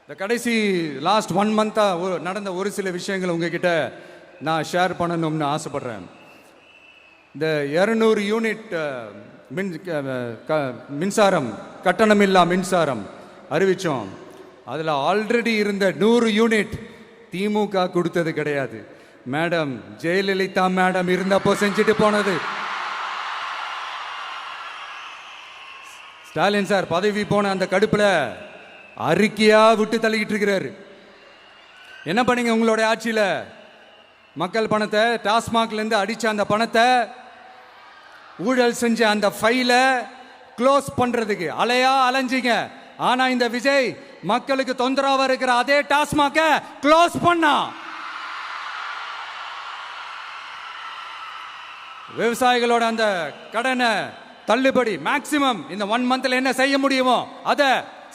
இந்த கடைசி லாஸ்ட் 1 மந்த்தாக நடந்த ஒரு சில விஷயங்கள் உங்ககிட்ட நான் ஷேர் பண்ணணும்னு ஆசைப்படுறேன். இந்த 200 யூனிட் மின்சாரம், கட்டணமில்லா மின்சாரம் அறிவித்தோம். அதில் ஆல்ரெடி இருந்த 100 யூனிட் திமுக கொடுத்தது கிடையாது. மேடம் ஜெயலலிதா மேடம் இருந்தப்போ செஞ்சுட்டு போனது. ஸ்டாலின் சார் பதவி போன அந்த கடுப்பில் அறிக்கையா விட்டு தள்ளிக்கிட்டு இருக்கிறாரு. என்ன பண்ணீங்க உங்களுடைய ஆட்சியில்? மக்கள் பணத்தை, டாஸ்மாக்ல இருந்து அடிச்ச அந்த பணத்தை, ஊழல் செஞ்ச அந்த ஃபைலை க்ளோஸ் பண்றதுக்கு அலையா அலைஞ்சிங்க. ஆனா இந்த விஜய் மக்களுக்கு தொந்தரவா இருக்கிற அதே டாஸ்மாக க்ளோஸ் பண்ணா. விவசாயிகளோட அந்த கடனை தள்ளுபடி மேக்சிமம் இந்த 1 மந்த்ல என்ன செய்ய முடியுமோ அதை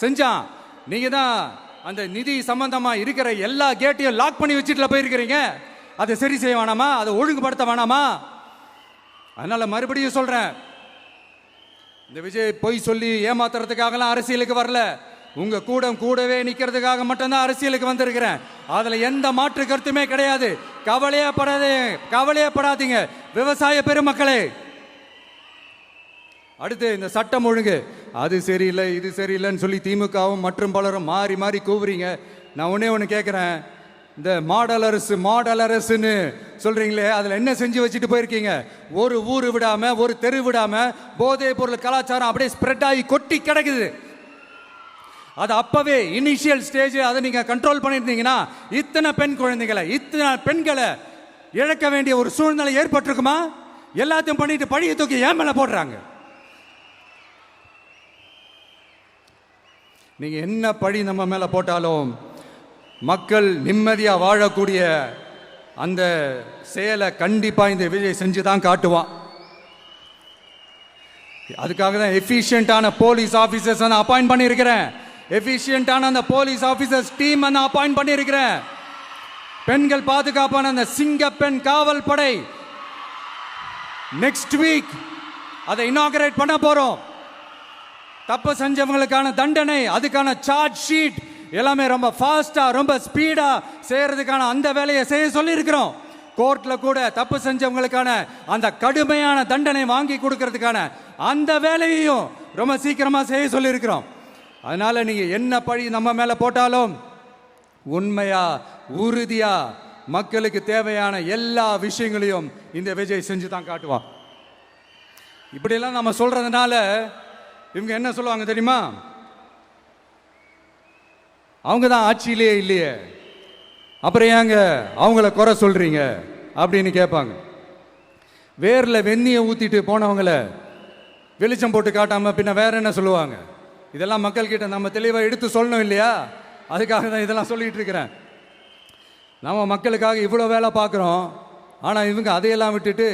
செஞ்சான். நீங்க தான் அந்த நிதி சம்பந்தமா இருக்கிற எல்லா கேட்டையும் லாக் பண்ணி வச்சுட்டு போயிருக்கிறீங்க. அதை சரி செய்ய வேணாமா? அதை ஒழுங்குபடுத்த வேணாமா? அதனால மறுபடியும் சொல்றேன், இந்த விஜய் பொய் சொல்லி ஏமாத்துறதுக்காகலாம் அரசியலுக்கு வரல. உங்க கூடவே நிக்கிறதுக்காக மட்டும்தான் அரசியலுக்கு வந்திருக்கிறேன். அதுல எந்த மாற்று கருத்துமே கிடையாது. கவலையப்படாதீங்க விவசாய பெருமக்களே. அடுத்து இந்த சட்டம் ஒழுங்கு, அது சரியில்லை இது சரியில்லைன்னு சொல்லி திமுகவும் மற்றும் பலரும் மாறி மாறி கூவுறீங்க. நான் ஒன்று கேட்குறேன், இந்த மாடல் அரசுன்னு சொல்றீங்களே, அதில் என்ன செஞ்சு வச்சுட்டு போயிருக்கீங்க? ஒரு ஊர் விடாம, ஒரு தெரு விடாம போதைப் பொருள் கலாச்சாரம் அப்படியே ஸ்ப்ரெட் ஆகி கொட்டி கிடக்குது. அது அப்பவே இனிஷியல் ஸ்டேஜ் அதை நீங்க கண்ட்ரோல் பண்ணியிருந்தீங்கன்னா இத்தனை பெண்களை இழக்க வேண்டிய ஒரு சூழ்நிலை ஏற்பட்டிருக்குமா? எல்லாத்தையும் பண்ணிட்டு பழிய தூக்கி ஏன் மேல போடுறாங்க. நீங்க என்ன பழி நம்ம மேல போட்டாலும் மக்கள் நிம்மதியா வாழக்கூடிய அந்த செயலை கண்டிப்பா இந்த விஜய் செஞ்சு தான் காட்டுவான். அதுக்காக தான் எஃபிஷியன்டான போலீஸ் ஆபீசர்ஸ் நான் அப்பாயிண்ட் பண்ணியிருக்கிறேன். எஃபிஷியன்டான அந்த போலீஸ் ஆபீசர்ஸ் டீம் நான் அப்பாயிண்ட் பண்ணியிருக்கிறேன். பெண்கள் பாதுகாப்பான அந்த சிங்க பெண் காவல் படை நெக்ஸ்ட் வீக் அதை இனாகரேட் பண்ண போறோம். தப்பு செஞ்சவங்களுக்கான தண்டனை, அதுக்கான சார்ஜ் ஷீட் எல்லாமே ரொம்ப ஃபாஸ்டா, ரொம்ப ஸ்பீடா செய்யறதுக்கான அந்த வேலையை செய்ய சொல்லி இருக்கிறோம். கோர்ட்ல கூட தப்பு செஞ்சவங்களுக்கான அந்த கடுமையான தண்டனை வாங்கி கொடுக்கறதுக்கான அந்த வேலையையும் ரொம்ப சீக்கிரமா செய்ய சொல்லி இருக்கிறோம். அதனால நீங்க என்ன பழி நம்ம மேல போட்டாலும் உண்மையா உறுதியா மக்களுக்கு தேவையான எல்லா விஷயங்களையும் இந்த விஜய் செஞ்சு தான் காட்டுவான். இப்படியெல்லாம் நம்ம சொல்றதுனால இவங்க என்ன சொல்லுவாங்க தெரியுமா? அவங்க தான் ஆட்சியிலே இல்லையே, அப்புறம் ஏங்க அவங்கள குறை சொல்றீங்க அப்படின்னு கேட்பாங்க. வேர்ல வெந்நியை ஊத்திட்டு போனவங்கள வெளிச்சம் போட்டு காட்டாம பின்ன வேற என்ன சொல்லுவாங்க? இதெல்லாம் மக்கள் கிட்ட நம்ம தெளிவாக எடுத்து சொல்லணும் இல்லையா? அதுக்காக தான் இதெல்லாம் சொல்லிட்டு இருக்கிறேன். நம்ம மக்களுக்காக இவ்வளோ வேலை பார்க்குறோம். ஆனால் இவங்க அதையெல்லாம் விட்டுட்டு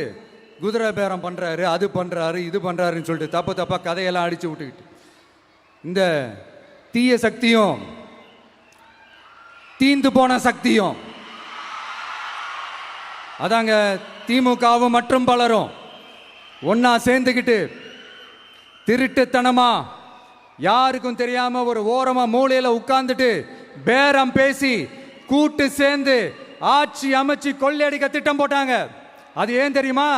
குதிரை பேரம் பண்ணுறாரு, அது பண்ணுறாரு, இது பண்ணுறாருன்னு சொல்லிட்டு தப்பா கதையெல்லாம் அடித்து விட்டுக்கிட்டு இந்த தீய சக்தியும் தீந்து போன சக்தியும் அதாங்க திமுகவும் மற்றும் பலரும் ஒன்னா சேர்ந்துக்கிட்டு திருட்டுத்தனமா யாருக்கும் தெரியாம ஒரு ஓரமா மூலையில உட்கார்ந்துட்டு பேரம் பேசி கூட்டு சேர்ந்து ஆட்சி அமைச்சு கொள்ளையடிக்க திட்டம் போட்டாங்க. அது ஏன் தெரியுமா?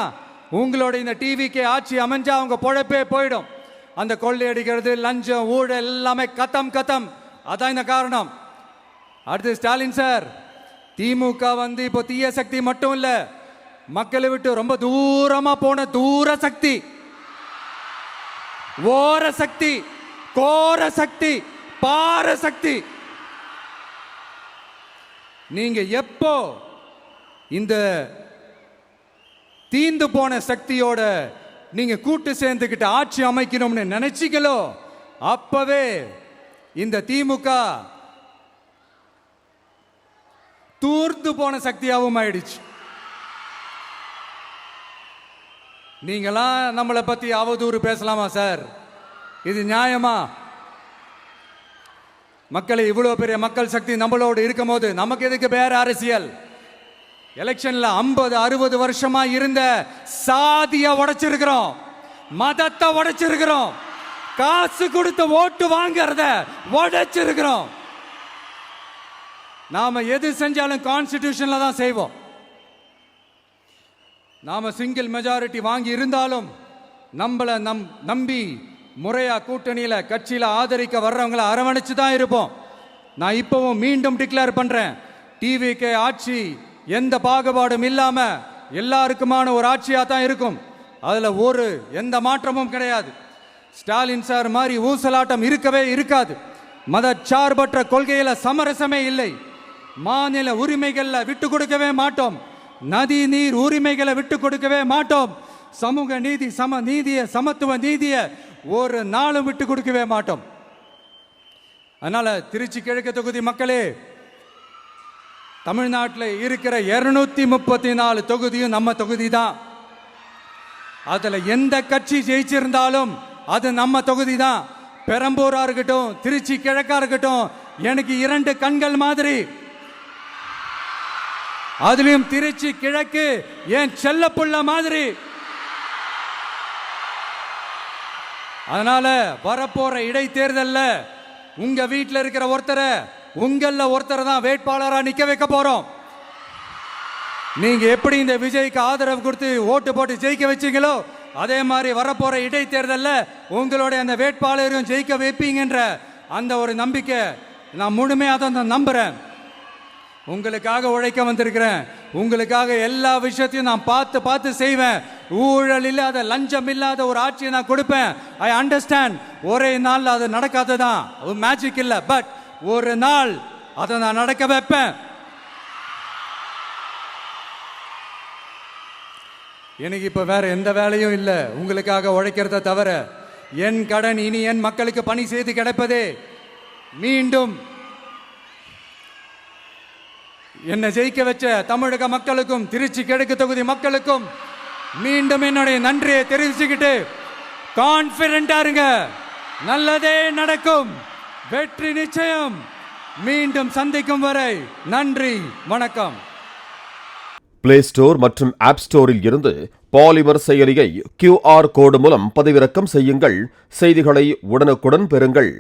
உங்களோட இந்த டிவிக்கு ஆட்சி அமைஞ்சா அவங்க பொழப்பே போயிடும். அந்த கொள்ளையடிக்கிறது, லஞ்சம், ஊழல் எல்லாமே கத்தம். அதான் இந்த காரணம். அடுத்து ஸ்டாலின் சார், திமுக இப்போ தீய சக்தி மட்டும் இல்ல, மக்களை விட்டு ரொம்ப தூரமா போன தூர சக்தி, ஓர சக்தி, கோர சக்தி, பார சக்தி. நீங்க எப்போ இந்த தீந்து போன சக்தியோட நீங்க கூட்டு சேர்ந்துக்கிட்டு ஆட்சி அமைக்கணும்னு நினைச்சீங்களோ அப்பவே இந்த திமுக தூர்ந்து போன சக்தியாகவும் ஆயிடுச்சு. நீங்களாம் நம்மளை பத்தி அவதூறு பேசலாமா சார்? இது நியாயமா? மக்களை இவ்வளவு பெரிய மக்கள் சக்தி நம்மளோடு இருக்கும் போது நமக்கு எதுக்கு வேற அரசியல்? எலெக்ஷன்ல 50-60 வருஷமா இருந்த சாதிய உடைச்சிருக்கிறோம், மதத்தை உடைச்சிருக்கிறோம், காசு கொடுத்து ஓட்டு வாங்கறத உடைச்சிருக்கிறோம். நாம எது செஞ்சாலும் கான்ஸ்டிடியூஷன்ல தான் செய்வோம். நாம சிங்கிள் மெஜாரிட்டி வாங்கி இருந்தாலும் நம்மள நம்பி முறையா கூட்டணியில கட்சியில ஆதரிக்க வர்றவங்களை அரவணைச்சு தான் இருப்போம். நான் இப்பவும் மீண்டும் டிக்ளேர் பண்றேன், டிவிகே ஆட்சி எந்த பாகுபாடும் இல்லாம எல்லாருக்குமான ஒரு ஆட்சியா தான் இருக்கும். அதுல எந்த மாற்றமும் கிடையாது. ஸ்டாலின் சார் மாதிரி ஊசலாட்டம் இருக்கவே இருக்காது. மதச்சார்பற்ற கொள்கையில சமரசமே இல்லை. மாநில உரிமைகள்ல விட்டு கொடுக்கவே மாட்டோம். நதி நீர் உரிமைகளை விட்டு கொடுக்கவே மாட்டோம். சமூக நீதி, சமத்துவ நீதியை ஒரு நாளும் விட்டு கொடுக்கவே மாட்டோம். அதனால திருச்சி கிழக்கு தொகுதி மக்களே, தமிழ்நாட்டில் இருக்கிற 234 தொகுதியும் நம்ம தொகுதி தான். அதுல எந்த கட்சி ஜெயிச்சிருந்தாலும் அது நம்ம தொகுதி தான். பெரம்பூரா இருக்கட்டும், திருச்சி கிழக்கா இருக்கட்டும், எனக்கு 2 கண்கள் மாதிரி. அதுலயும் திருச்சி கிழக்கு என் செல்ல புள்ள மாதிரி. அதனால வரப்போற இடைத்தேர்தல்ல உங்க வீட்டில் இருக்கிற ஒருத்தரை தான் வேட்பாளரா நிக்க வைக்க போறோம். நீங்க எப்படி இந்த விஜய்க்கு ஆதரவு கொடுத்து ஓட்டு போட்டு ஜெயிக்க வச்சீங்களோ, அதே மாதிரி வரப்போற இடைத்தேர்தல்ல உங்களுடைய அந்த வேட்பாளரையும் ஜெயிக்க வைப்பீங்கன்ற அந்த ஒரு நம்பிக்கை நான் முழுமையாக தான் நம்புறேன். உங்களுக்காக உழைக்க வந்திருக்கிறேன். உங்களுக்காக எல்லா விஷயத்தையும் நான் பார்த்து செய்வேன். ஊழல் இல்லாத, லஞ்சம் இல்லாத ஒரு ஆட்சியை நான் கொடுப்பேன். I understand. ஒரே நாள் அது நடக்காததான், மேஜிக் இல்லை. பட் ஒரு நாள் அதை நான் நடக்க வைப்பேன். எனக்கு இப்ப வேற எந்த வேலையும் இல்லை உங்களுக்காக உழைக்கிறத தவிர. என் கடன் இனி என் மக்களுக்கு பணி செய்து கிடைப்பதே. மீண்டும் என்னை ஜெயிக்க வச்ச தமிழக மக்களுக்கும் திருச்சி கிழக்கு தொகுதி மக்களுக்கும் மீண்டும் என்னுடைய நன்றியை தெரிவிச்சுக்கிட்டு கான்பிடென்டா இருங்க. நல்லதே நடக்கும். வெற்றி நிச்சயம். மீண்டும் சந்திக்கும் வரை நன்றி, வணக்கம். பிளே ஸ்டோர் மற்றும் ஆப் ஸ்டோரில் இருந்து பாலிமர் செயலியை QR கோடு மூலம் பதிவிறக்கம் செய்யுங்கள். செய்திகளை உடனுக்குடன் பெறுங்கள்.